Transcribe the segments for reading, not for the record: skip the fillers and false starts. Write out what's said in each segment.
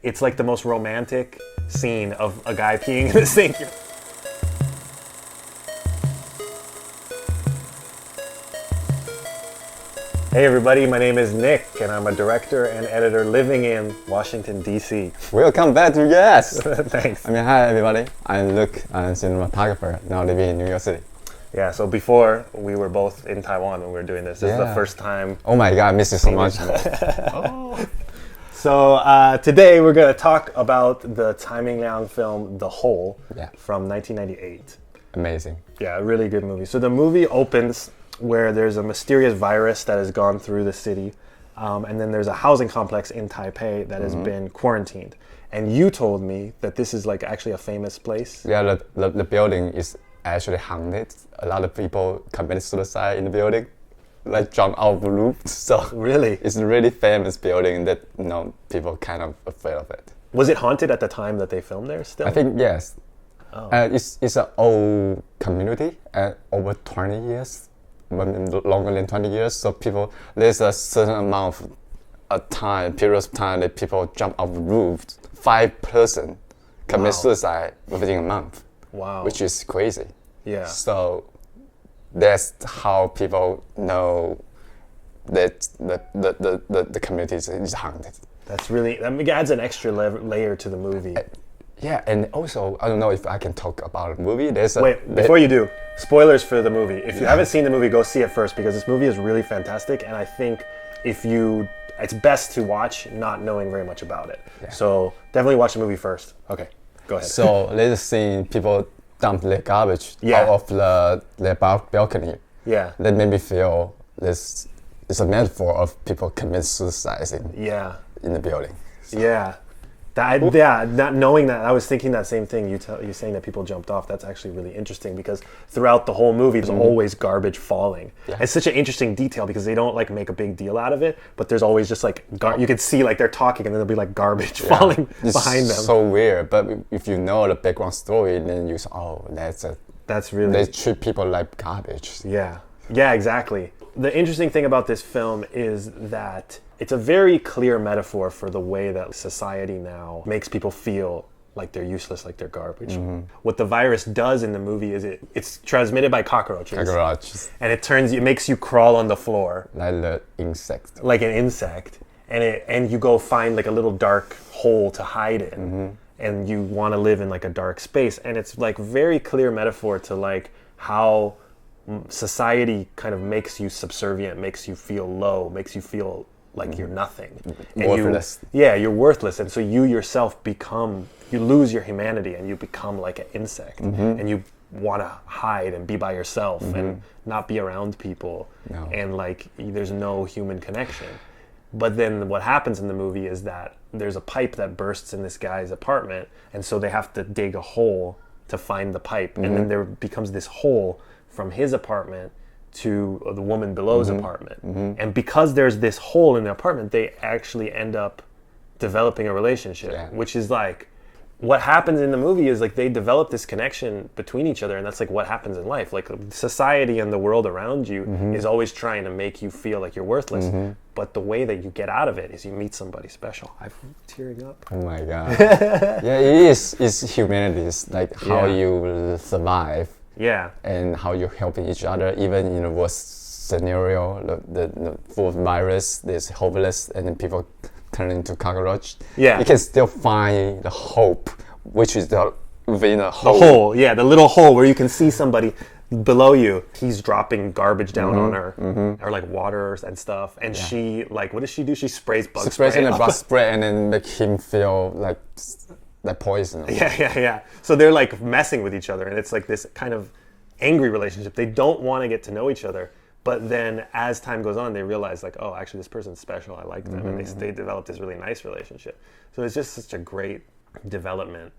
It's like the most romantic scene of a guy peeing in the sink. Hey everybody, my name is Nick and I'm a director and editor living in Washington, D.C. Welcome back to US! Thanks. Hi everybody, I'm Luke, I'm a cinematographer, now living in New York City. Yeah, so before we were both in Taiwan when we were doing this. This is the first time. Oh my god, I miss you so much. So today we're going to talk about the Tsai Ming Liang film, The Hole, from 1998. Amazing. Yeah, a really good movie. So the movie opens where there's a mysterious virus that has gone through the city, and then there's a housing complex in Taipei that has been quarantined. And you told me that this is like actually a famous place. Yeah, the building is actually haunted. A lot of people commit suicide in the building, like jump out of the roof. So really, it's a really famous building that people kind of afraid of it. Was it haunted at the time that they filmed there? Still, I think yes. Oh. It's an old community, over 20 years, longer than 20 years. So there's a certain amount of period of time that people jump off the roof. 5 person commit suicide within a month. Wow. Which is crazy. Yeah. So that's how people know that the community is haunted. That's really, that adds an extra layer to the movie. Yeah, and also, I don't know if I can talk about the movie. Wait, before you do, spoilers for the movie. If you haven't seen the movie, go see it first because this movie is really fantastic, and I think it's best to watch not knowing very much about it. Yeah. So definitely watch the movie first. Okay, go ahead. So there's a scene people dump their garbage out of their balcony. Yeah. That made me feel this is a metaphor of people commit suicide in the building. So. Yeah. Not knowing that, I was thinking that same thing. You saying that people jumped off. That's actually really interesting because throughout the whole movie, there's always garbage falling. Yeah. It's such an interesting detail because they don't like make a big deal out of it, but there's always just like you can see like they're talking and then there'll be like garbage falling behind them. So weird, but if you know the background story, then you say, that's really they treat people like garbage. Yeah, exactly. The interesting thing about this film is that it's a very clear metaphor for the way that society now makes people feel like they're useless, like they're garbage. Mm-hmm. What the virus does in the movie is it's transmitted by cockroaches. And it makes you crawl on the floor. Like an insect. Like an insect. And you go find like a little dark hole to hide in. Mm-hmm. And you want to live in like a dark space. And it's like very clear metaphor to like how society kind of makes you subservient, makes you feel low, makes you feel like you're nothing. Worthless. You're worthless. And so you yourself you lose your humanity and you become like an insect. Mm-hmm. And you want to hide and be by yourself and not be around people. No. And like there's no human connection. But then what happens in the movie is that there's a pipe that bursts in this guy's apartment. And so they have to dig a hole to find the pipe. Mm-hmm. And then there becomes this hole from his apartment to the woman below's apartment. Mm-hmm. And because there's this hole in the apartment, they actually end up developing a relationship, which is like what happens in the movie is like they develop this connection between each other, and that's like what happens in life. Like society and the world around you is always trying to make you feel like you're worthless, but the way that you get out of it is you meet somebody special. I'm tearing up. Oh my god. Yeah, it is. It's humanity. It's like how you survive. Yeah, and how you're helping each other, even in the worst scenario, the full virus is hopeless, and then people turn into cockroach. Yeah, you can still find the hope, which is within a hole. The hole, the little hole where you can see somebody below you. He's dropping garbage down on her, or like water and stuff, and she like, what does she do? She sprays bug spray. Sprays in a bug spray, and then make him feel like poison. Yeah. So they're like messing with each other, and it's like this kind of angry relationship. They don't want to get to know each other, but then as time goes on, they realize like, oh, actually this person's special. I like them, and they develop this really nice relationship. So it's just such a great development.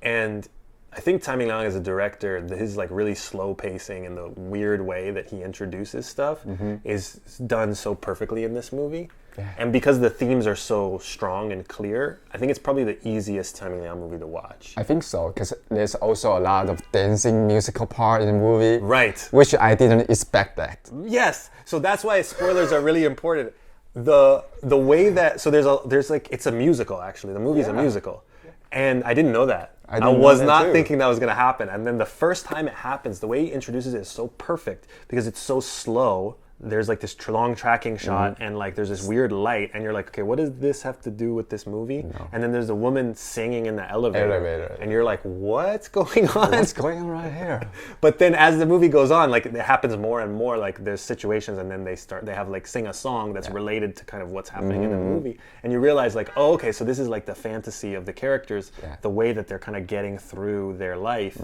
And I think Tsai Ming Liang as a director, his like really slow pacing and the weird way that he introduces stuff is done so perfectly in this movie. Yeah. And because the themes are so strong and clear, I think it's probably the easiest Tsai Ming Liang movie to watch. I think so, because there's also a lot of dancing musical part in the movie. Right. Which I didn't expect that. Yes. So that's why spoilers are really important. the way that there's like it's a musical actually. The movie's a musical, and I didn't know that. I was not thinking that was gonna happen. And then the first time it happens, the way he introduces it is so perfect because it's so slow. There's like this long tracking shot and like there's this weird light and you're like, okay, what does this have to do with this movie? No. And then there's a woman singing in the elevator. And you're like, what's going on? What's going on right here? But then as the movie goes on, like it happens more and more, like there's situations and then they have like sing a song that's related to kind of what's happening in the movie. And you realize like, oh, okay, so this is like the fantasy of the characters. Yeah. The way that they're kind of getting through their life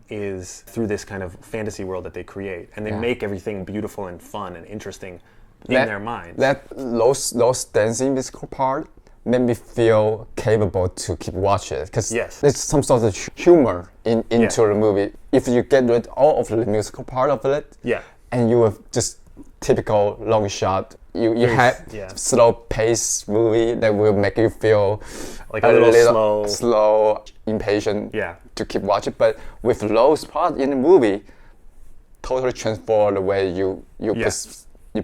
is through this kind of fantasy world that they create. And they make everything beautiful and fun and interesting in their minds. Those dancing musical part made me feel capable to keep watching it because there's some sort of humor into the movie. If you get rid all of the musical part of it, and you have just typical long shot, you have slow pace movie that will make you feel like a little slow, impatient to keep watching. But with those parts in the movie, totally transform the way you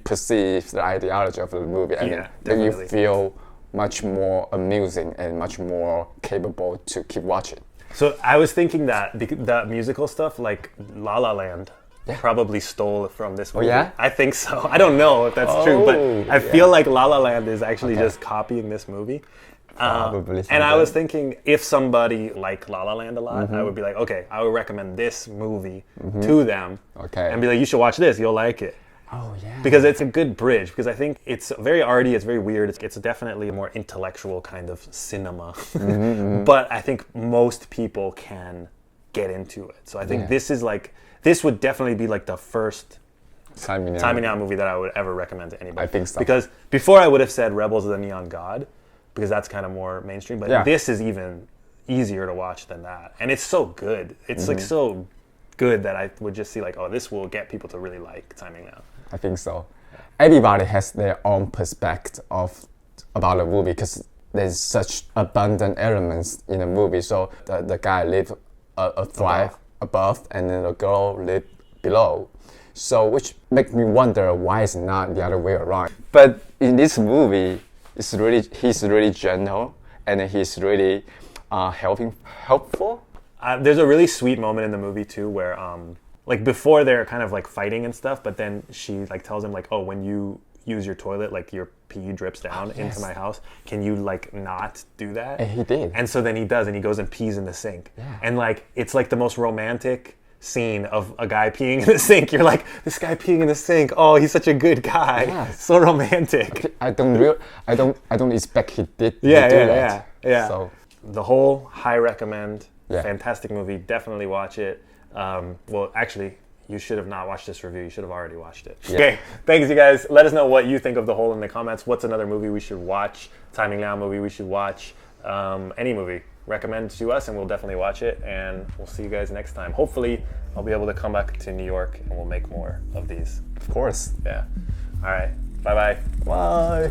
perceive the ideology of the movie, and then you feel much more amusing and much more capable to keep watching. So I was thinking that the musical stuff, like La La Land, probably stole from this movie. Oh yeah? I think so. I don't know if that's true, but I feel like La La Land is actually just copying this movie. And I was thinking, if somebody liked La La Land a lot, I would be like, okay, I would recommend this movie to them, and be like, you should watch this, you'll like it. Oh yeah. Because it's a good bridge. Because I think it's very arty, it's very weird. It's definitely a more intellectual kind of cinema. But I think most people can get into it. So I think this would definitely be like the first Tsai Ming Liang movie that I would ever recommend to anybody. I think so. Because before I would have said Rebels of the Neon God, because that's kind of more mainstream. But this is even easier to watch than that. And it's so good. It's like so good that I would just see like, oh, this will get people to really like Tsai Ming Liang. I think so. Everybody has their own perspective about the movie because there's such abundant elements in the movie. So the guy lived a thrive above and then the girl lived below. So which makes me wonder why it's not the other way around. But in this movie, he's really gentle and he's really helpful. There's a really sweet moment in the movie too where like before they're kind of like fighting and stuff, but then she like tells him like, oh, when you use your toilet, like your pee drips down into my house. Can you like not do that? And he did. And so then he does, and he goes and pees in the sink. Yeah. And like it's like the most romantic scene of a guy peeing in the sink. You're like, this guy peeing in the sink. Oh, he's such a good guy. Yes. So romantic. I don't expect he did. Yeah. So the whole high recommend. Yeah. Fantastic movie. Definitely watch it. Well, actually, you should have not watched this review. You should have already watched it. Yeah. Okay, thanks you guys. Let us know what you think of The Hole in the comments. What's another movie we should watch? Tsai Ming Liang movie we should watch? Any movie. Recommend to us and we'll definitely watch it. And we'll see you guys next time. Hopefully, I'll be able to come back to New York and we'll make more of these. Of course. Yeah. All right. Bye-bye. Bye.